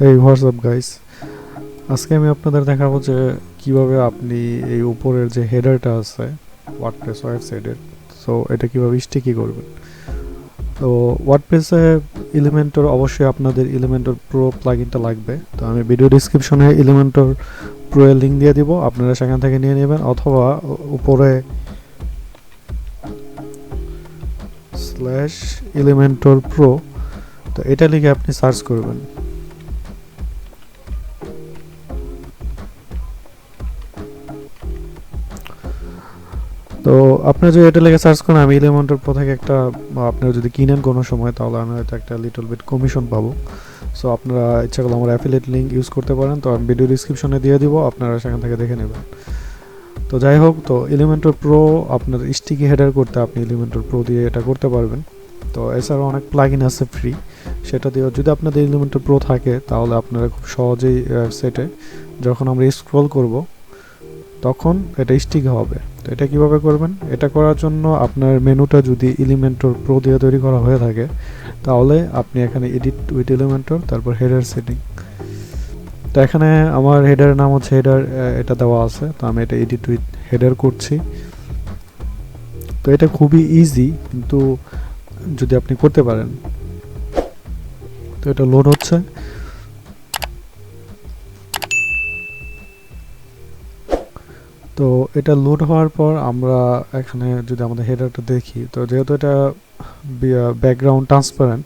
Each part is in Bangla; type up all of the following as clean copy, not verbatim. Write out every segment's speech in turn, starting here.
এই হোয়াটসঅ্যাপ গাইস, আজকে আমি আপনাদের দেখাবো যে কিভাবে আপনি এই উপরের যে হেডারটা আছে ওয়ার্ডপ্রেস ওয়েবসাইটের, সো এটা কিভাবে স্টিকি করবেন। তো ওয়ার্ডপ্রেসে এলিমেন্টর অবশ্যই আপনাদের এলিমেন্টর প্রো প্লাগইনটা লাগবে। তো আমি ভিডিও ডেসক্রিপশনে এলিমেন্টর প্রো এর লিঙ্ক দিয়ে দিব, আপনারা সেখান থেকে নিয়ে নেবেন, অথবা উপরে /এলিমেন্টর প্রো, তো এটা লিখে আপনি সার্চ করবেন। তো আপনারা যদি এটা লেগে সার্চ করেন, আমি এলিমেন্টর প্রো থেকে একটা, আপনারা যদি কিনেন কোনো সময়, তাহলে আমি হয়তো একটা লিটল বিট কমিশন পাবো। সো আপনারা ইচ্ছা করলে আমার অ্যাফিলিয়েট লিঙ্ক ইউজ করতে পারেন, তো আমি ভিডিও ডিসক্রিপশনে দিয়ে দিব, আপনারা সেখান থেকে দেখে নেবেন। তো যাই হোক, তো এলিমেন্টর প্রো আপনার স্টিকি হেডার করতে আপনি এলিমেন্টর প্রো দিয়ে এটা করতে পারবেন। তো এছাড়াও অনেক প্লাগইন আছে ফ্রি, সেটা দিয়ে যদি আপনাদের এলিমেন্টর প্রো থাকে তাহলে আপনারা খুব সহজেই ওয়েবসাইটে যখন আমরা স্ক্রল করব তখন এটা স্টিকি হবে। তো এটা কিভাবে করবেন? এটা করার জন্য আপনার মেনুটা যদি এলিমেন্টর প্রো দিয়ে তৈরি করা হয়ে থাকে, তাহলে আপনি এখানে এডিট উইথ এলিমেন্টর, তারপর হেডার সেটিং। তো এখানে আমার হেডারের নাম হচ্ছে হেডার, এটা দেওয়া আছে, তো আমি এটা এডিট উইথ হেডার করছি। তো এটা খুবই ইজি, কিন্তু যদি আপনি করতে পারেন। তো এটা লোড হচ্ছে। তো এটা লোড হওয়ার পর আমরা এখানে যদি আমাদের হেডারটা দেখি, তো যেহেতু এটা ব্যাকগ্রাউন্ড ট্রান্সপারেন্ট,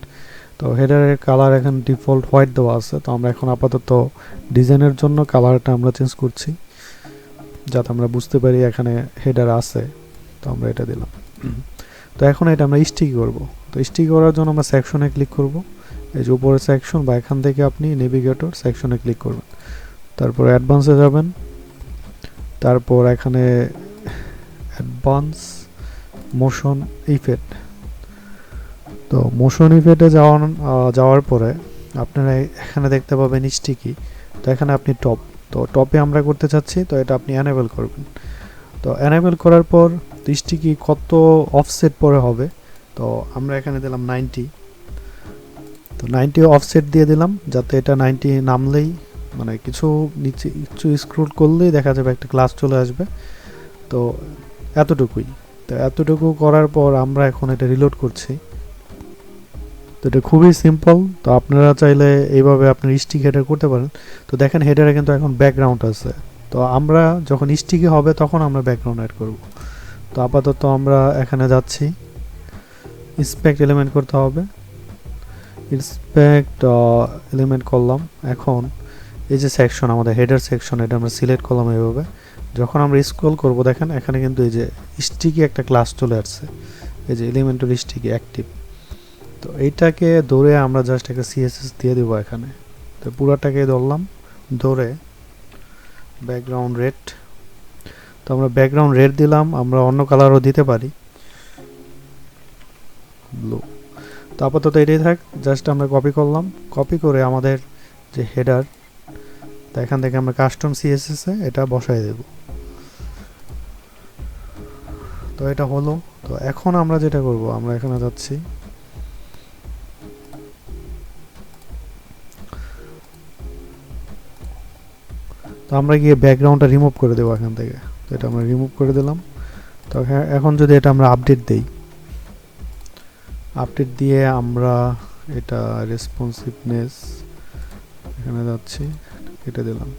তো হেডারের কালার এখন ডিফল্ট হোয়াইট দেওয়া আছে। তো আমরা এখন আপাতত ডিজাইনের জন্য কালারটা আমরা চেঞ্জ করছি, যাতে আমরা বুঝতে পারি এখানে হেডার আছে। তো আমরা এটা দিলাম। তো এখন এটা আমরা স্টিকি করব। তো স্টিকি করার জন্য আমরা সেকশনে ক্লিক করব, এই যে উপরে সেকশন, বা এখান থেকে আপনি নেভিগেটর সেকশনে ক্লিক করবেন, তারপর অ্যাডভান্সে যাবেন, তারপর এখানে অ্যাডভান্স মোশন ইফেক্ট। তো মোশন ইফেক্টে যাওয়ার পরে আপনারা এখানে দেখতে পাবেন স্টিকি। তো এখানে আপনি টপ, তো টপে আমরা করতে চাচ্ছি, তো এটা আপনি অ্যানেবল করবেন। তো অ্যানেবল করার পর স্টিকি কত অফসেট পরে হবে, তো আমরা এখানে দিলাম 90। তো 90 অফসেট দিয়ে দিলাম, যাতে এটা 90 নামলেই, মানে কিছু নিচে একটু স্ক্রল করলেই দেখা যাবে একটা ক্লাস চলে আসবে। তো এতটুকুই। তো এতটুকু করার পর আমরা এখন এটা রিলোড করছি। তো এটা খুবই সিম্পল। তো আপনারা চাইলে এইভাবে আপনার স্টিক হেডার করতে পারেন। তো দেখেন হেডারে কিন্তু এখন ব্যাকগ্রাউন্ড আছে। তো আমরা যখন স্টিকি হবে তখন আমরা ব্যাকগ্রাউন্ড অ্যাড করব। তো আপাতত আমরা এখানে যাচ্ছি, ইন্সপেক্ট এলিমেন্ট করতে হবে, ইন্সপেক্ট এলিমেন্ট করলাম। এখন এই যে সেকশন, আমাদের হেডার সেকশন, এটা আমরা সিলেক্ট করলাম এইভাবে। যখন আমরা স্ক্রল করব দেখেন এখানে কিন্তু এই যে স্টিকি একটা ক্লাস চলে আসছে, এই যে এলিমেন্টর স্টিকি অ্যাক্টিভ। তো এইটাকে ধরে আমরা জাস্ট একটা সিএসএস দিয়ে দেবো এখানে। তো পুরাটাকে ধরলাম, ধরে ব্যাকগ্রাউন্ড রেড। তো আমরা ব্যাকগ্রাউন্ড রেড দিলাম, আমরা অন্য কালারও দিতে পারি, ব্লু। তো আপাতত এটাই থাক, জাস্ট আমরা কপি করলাম, কপি করে আমাদের যে হেডার, তো এখান থেকে আমরা কাস্টম সিএসএস এ এটা বসাই দেব। তো এটা হলো। তো এখন আমরা যেটা করব, আমরা এখানে যাচ্ছি, তো আমরা গিয়ে ব্যাকগ্রাউন্ডটা রিমুভ করে দেবো এখান থেকে। তো এটা আমরা রিমুভ করে দিলাম। তো এখন যদি এটা আমরা আপডেট দেই, আপডেট দিয়ে আমরা এটা রেসপন্সিভনেস এখানে যাচ্ছি, কেটে দিলাম।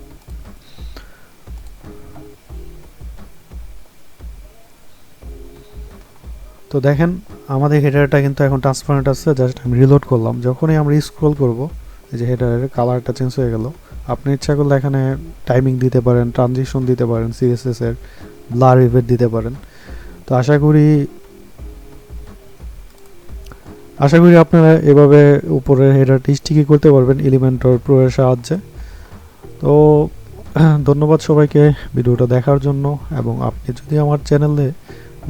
তো দেখেন আমাদের হেডারটা কিন্তু এখন ট্রান্সপারেন্ট আছে। জাস্ট আমি রিলোড করলাম, যখনই আমরা স্ক্রল করব এই যে হেডারের কালারটা চেঞ্জ হয়ে গেল। আপনি ইচ্ছা করলে এখানে টাইমিং দিতে পারেন, ট্রানজিশন দিতে পারেন, সিএসএস এর ব্লার ইফেক্ট দিতে পারেন। তো আশা করি আপনারা এভাবে উপরের হেডারটি স্টিকি করতে পারবেন এলিমেন্টর প্রো এর সাহায্যে। তো ধন্যবাদ সবাইকে ভিডিওটা দেখার জন্য, এবং আপনি যদি আমার চ্যানেলে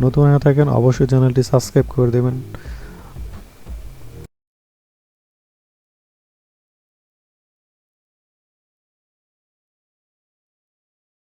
নতুন হয়ে থাকেন অবশ্যই চ্যানেলটি সাবস্ক্রাইব করে দেবেন।